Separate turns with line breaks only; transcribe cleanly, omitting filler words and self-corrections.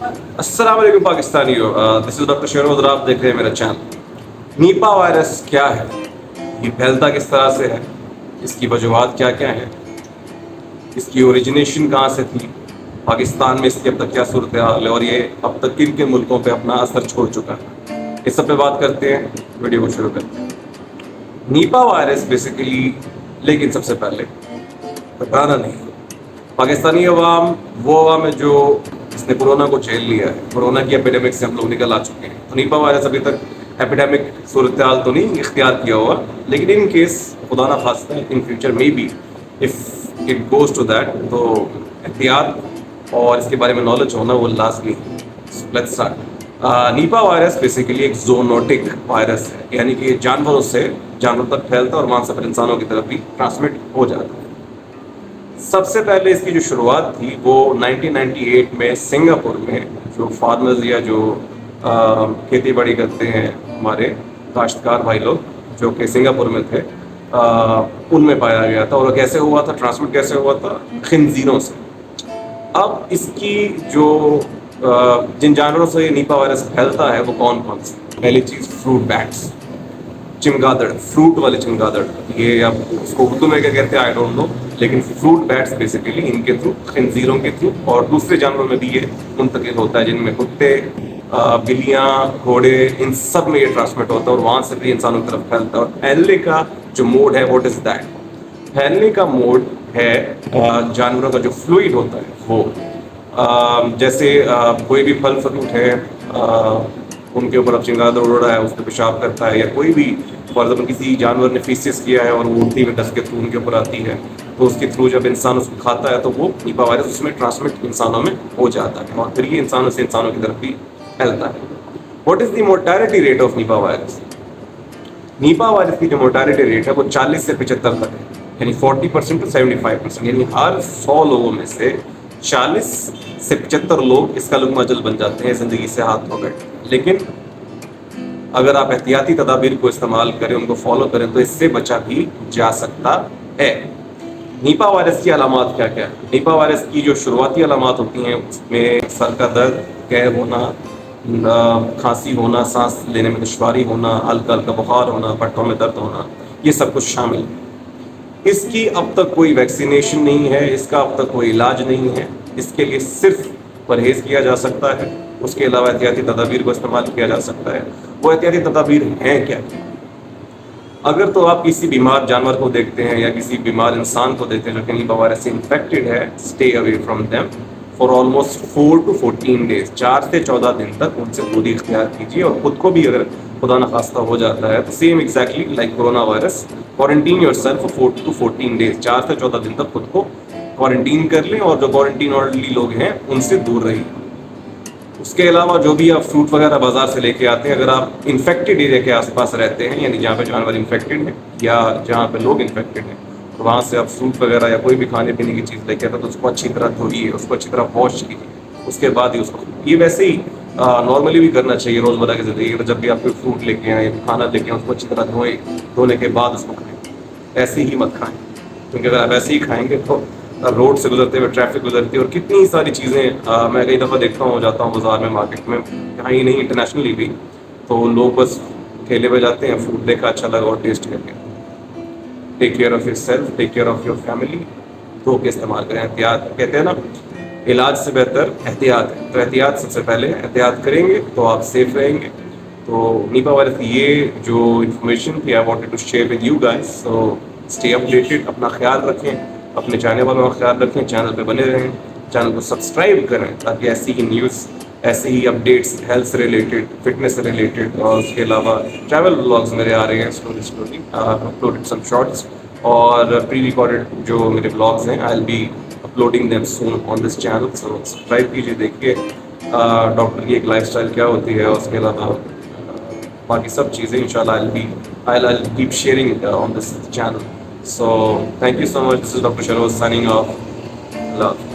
अस्सलाम वालेकुम पाकिस्तानियों, दिस इज डॉक्टर शहरोज और आप देख रहे हैं मेरा चैनल। नीपा वायरस क्या है, ये फैलता किस तरह से है, इसकी वजूहात क्या क्या हैं, इसकी ओरिजिनेशन कहाँ से थी, पाकिस्तान में इसकी अब तक क्या सूरत हाल है और ये अब तक किन किन मुल्कों पे अपना असर छोड़ चुका है, इस सब पे बात करते हैं। वीडियो को शुरू करते हैं। नीपा वायरस बेसिकली, लेकिन सबसे पहले बताना नहीं, पाकिस्तानी अवाम वो अवाम है जो इसने कोरोना को झेल लिया है। कोरोना की एपिडेमिक से हम लोग निकल आ चुके हैं, तो नीपा वायरस अभी तक एपिडेमिक सूरत हाल तो नहीं इख्तियार किया हुआ, लेकिन इन केस खुदा ना खास्ता in future maybe if it goes to that, तो एहतियात और इसके बारे में नॉलेज होना वो लाजमी है। Let's start. Nipah virus basically एक जोनोटिक वायरस है, यानी कि जानवरों से जानवरों तक फैलता है और वहाँ से फिर इंसानों की तरफ भी ट्रांसमिट हो जाता है। सबसे पहले इसकी जो शुरुआत थी वो 1998 में सिंगापुर में जो फार्मर्स या जो खेती बाड़ी करते हैं हमारे काश्तकार भाई लोग जो कि सिंगापुर में थे, उनमें पाया गया था। और कैसे हुआ था, ट्रांसमिट कैसे हुआ था? खिंजीरों से। अब इसकी जो जिन जानवरों से नीपा वायरस फैलता है वो कौन कौन से? पहली चीज़ फ्रूट बैट्स, चमगादड़, फ्रूट वाले चमगादड़, ये अब उसको उर्दू में क्या कहते हैं आई डोंट नो, लेकिन फ्रूट बैट्स बेसिकली इनके थ्रू, खिंजीरों के थ्रू और दूसरे जानवरों में भी ये मुंतकिल होता है, जिनमें कुत्ते, बिल्लियाँ, घोड़े, इन सब में ये ट्रांसमिट होता है और वहाँ से भी इंसानों की तरफ फैलता है। और फैलने का जो मोड है, व्हाट इज दैट? फैलने का मोड है जानवरों का जो फ्लूइड होता है वो, जैसे कोई भी फल फ्रूट है, उनके ऊपर अब चमगादड़ उड़ रहा है, उस पर पेशाब करता है, या कोई भी फॉर एग्जाम्पल किसी जानवर ने फीसिस किया है और वो उड़ती हुई डस्ट के थ्रू उनके ऊपर आती है, तो उसके थ्रू जब इंसान उसको खाता है तो वो नीपा वायरस उसमें ट्रांसमिट इंसानों में हो जाता है और फिर ये इंसानों से इंसानों की तरफ भी फैलता है। What is the mortality rate of Nipah virus? Nipah virus की जो मोर्टेलिटी रेट है वो 40 से 75 तक है, यानी 40% टू 75%, यानी हर 100 लोगों में से 40 से 75 लोग इसका लुकमा जल बन जाते हैं, जिंदगी से हाथ धो बैठे। लेकिन अगर आप एहतियाती तदाबीर को इस्तेमाल करें, उनको फॉलो करें, तो इससे बचा भी जा सकता है। नीपा वायरस की अलामात क्या क्या है? नीपा वायरस की जो शुरुआती अलामात होती हैं उसमें सर का दर्द, कैब होना, खांसी होना, सांस लेने में दुश्वारी होना, हल्का हल्का बुखार होना, पट्टों में दर्द होना, ये सब कुछ शामिल है। इसकी अब तक कोई वैक्सीनेशन नहीं है, इसका अब तक कोई इलाज नहीं है, इसके लिए सिर्फ परहेज़ किया जा सकता है। उसके अलावा एहतियाती तदाबीर को इस्तेमाल किया जा सकता है। वो एहतियाती तदाबीर हैं क्या? अगर तो आप किसी बीमार जानवर को देखते हैं या किसी बीमार इंसान को देखते हैं जो कि नीपा वायरस से इन्फेक्टेड है, stay away from them for almost 4 to 14 days, 4 से 14 दिन तक उनसे दूरी इख्तियार कीजिए। और खुद को भी अगर खुदा न खास्ता हो जाता है तो same exactly like corona virus, quarantine yourself for 4 to 14 days, 4 से 14 दिन तक खुद को क्वारंटीन कर लें और जो क्वारंटीन ऑलरेडी लोग हैं उनसे दूर रहिए। उसके अलावा जो भी आप फ्रूट वगैरह बाजार से लेके आते हैं, अगर आप इन्फेक्टेड एरिया के आसपास रहते हैं, यानी जहाँ पे जानवर इन्फेक्टेड है या जहाँ पे लोग इन्फेक्टेड हैं, तो वहाँ से आप फ्रूट वगैरह या कोई भी खाने पीने की चीज़ लेके आते हैं तो उसको अच्छी तरह धोइए, उसको अच्छी तरह वॉश कीजिए, उसके बाद ही उसको, ये वैसे ही नॉर्मली भी करना चाहिए रोज़मर्रा की ज़िंदगी में। जब भी आप कोई फ्रूट लेके आए, खाना लेके आए, उसको अच्छी तरह धोएं, धोने के बाद उसको खाएँ, ऐसे ही मत खाएँ, क्योंकि अगर आप ऐसे ही खाएँगे तो रोड से गुजरते हुए ट्रैफिक गुजरती है और कितनी सारी चीज़ें मैं कई दफ़ा देखता हूँ, जाता हूँ बाज़ार में, मार्केट में, कहीं ही नहीं इंटरनेशनली भी, तो लोग बस ठेले पे जाते हैं, फ्रूट देखा अच्छा लगा और टेस्ट करके। Take care of yourself, take care of your family, धो के इस्तेमाल करें। एहतियात कहते हैं ना, इलाज से बेहतर एहतियात है, तो एहतियात सबसे पहले एहतियात करेंगे तो आप सेफ रहेंगे। तो नीपा वायरस की ये जो इन्फॉर्मेशन थी I wanted to share with you guys, so stay updated, अपना ख्याल रखें, अपने चाहने वालों का ख्याल रखें, चैनल पे बने रहें, चैनल को सब्सक्राइब करें ताकि ऐसी ही न्यूज़, ऐसे ही अपडेट्स हेल्थ से रिलेटेड, फिटनेस से रिलेटेड, और उसके अलावा ट्रैवल व्लॉग्स मेरे आ रहे हैं, स्टोरी अपलोडेड सम शॉर्ट्स और प्री रिकॉर्डेड जो मेरे व्लॉग्स हैं, I will be uploading them soon on this channel. So subscribe कीजिए, देखिए डॉक्टर की एक लाइफस्टाइल क्या होती है, उसके अलावा बाकी सब चीज़ें इंशाल्लाह I'll keep sharing on this channel. So thank you so much. This is Dr. Sharoz signing off. Love.